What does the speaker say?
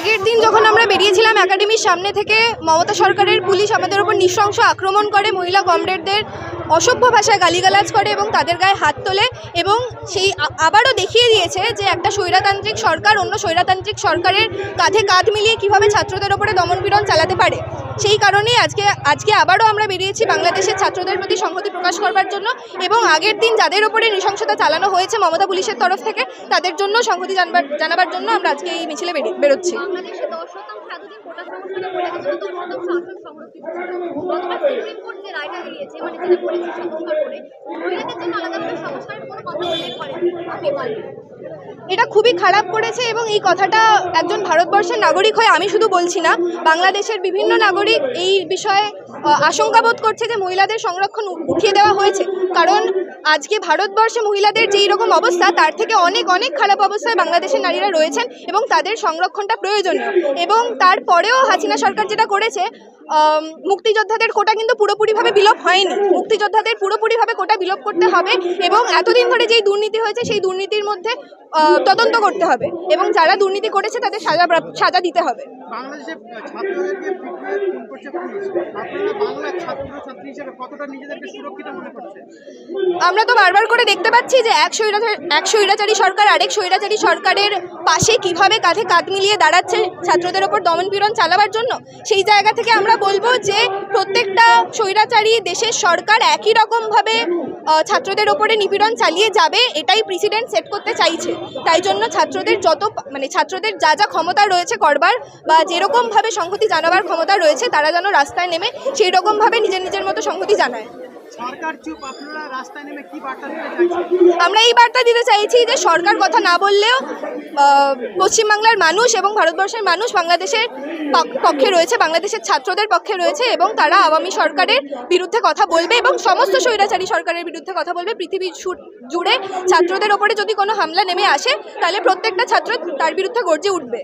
আগের দিন যখন আমরা বেরিয়েছিলাম একাডেমির সামনে থেকে, মমতা সরকারের পুলিশ আমাদের উপর নৃশংস আক্রমণ করে, মহিলা কমরেডদের অসভ্য ভাষায় গালিগালাজ করে এবং তাদের গায়ে হাত তোলে এবং সেই আবারও দেখিয়ে দিয়েছে যে একটা স্বৈরতান্ত্রিক সরকার অন্য স্বৈরতান্ত্রিক সরকারের কাঁধে কাঁধ মিলিয়ে কীভাবে ছাত্রদের ওপরে দমনপীড়ন চালাতে পারে। সেই কারণেই আজকে আবারও আমরা বেরিয়েছি বাংলাদেশের ছাত্রদের প্রতি সংহতি প্রকাশ করবার জন্য এবং আগের দিন যাদের ওপরে নৃশংসতা চালানো হয়েছে মমতা পুলিশের তরফ থেকে তাদের জন্য সংহতি জানাবার জন্য আমরা আজকে এই মিছিলে বেরোচ্ছি। এটা খুবই খারাপ করেছে এবং এই কথাটা একজন ভারতবর্ষের নাগরিক হয়ে আমি শুধু বলছি না, বাংলাদেশের বিভিন্ন নাগরিক এই বিষয়ে আশঙ্কা বোধ করছে যে মহিলাদের সংরক্ষণ উঠিয়ে দেওয়া হয়েছে। কারণ আজকে ভারতবর্ষে মহিলাদের যেই রকম অবস্থা তার থেকে অনেক অনেক খারাপ অবস্থায় বাংলাদেশের নারীরা রয়েছেন এবং তাদের সংরক্ষণটা প্রয়োজনীয়। এবং তারপরেও হাসিনা সরকার যেটা করেছে, মুক্তিযোদ্ধাদের কোটা কিন্তু পুরোপুরিভাবে বিলোপ হয়নি। মুক্তিযোদ্ধাদের পুরোপুরিভাবে কোটা বিলোপ করতে হবে এবং এতদিন ধরে যেই দুর্নীতি হয়েছে সেই দুর্নীতির মধ্যে তদন্ত করতে হবে এবং যারা দুর্নীতি করেছে তাদের সাজা দিতে হবে। আমরা তো বারবার করে দেখতে পাচ্ছি যে এক স্বৈরাচারী সরকার আরেক স্বৈরাচারী সরকারের পাশে কিভাবে কাঁধে কাঁধ মিলিয়ে দাঁড়াচ্ছে ছাত্রদের ওপর দমনপীড়ন চালাবার জন্য। সেই জায়গা থেকে আমরা বলবো যে প্রত্যেকটা স্বৈরাচারী দেশের সরকার একই রকমভাবে ছাত্রদের ওপরে নিপীড়ন চালিয়ে যাবে, এটাই প্রেসিডেন্ট সেট করতে চাইছে। তাই জন্য ছাত্রদের ছাত্রদের যা যা ক্ষমতা রয়েছে করবার বা যেরকমভাবে সংহতি জানাবার ক্ষমতা রয়েছে তারা যেন রাস্তায় নেমে সেই রকমভাবে নিজের মতো সংহতি জানায়। আমরা এই বার্তা দিতে চাইছি যে সরকার কথা না বললেও পশ্চিমবাংলার মানুষ এবং ভারতবর্ষের মানুষ বাংলাদেশের পক্ষে রয়েছে, বাংলাদেশের ছাত্রদের পক্ষে রয়েছে এবং তারা আওয়ামী সরকারের বিরুদ্ধে কথা বলবে এবং সমস্ত স্বৈরাচারী সরকারের বিরুদ্ধে কথা বলবে। পৃথিবী জুড়ে ছাত্রদের ওপরে যদি কোনো হামলা নেমে আসে তাহলে প্রত্যেকটা ছাত্র তার বিরুদ্ধে গর্জে উঠবে।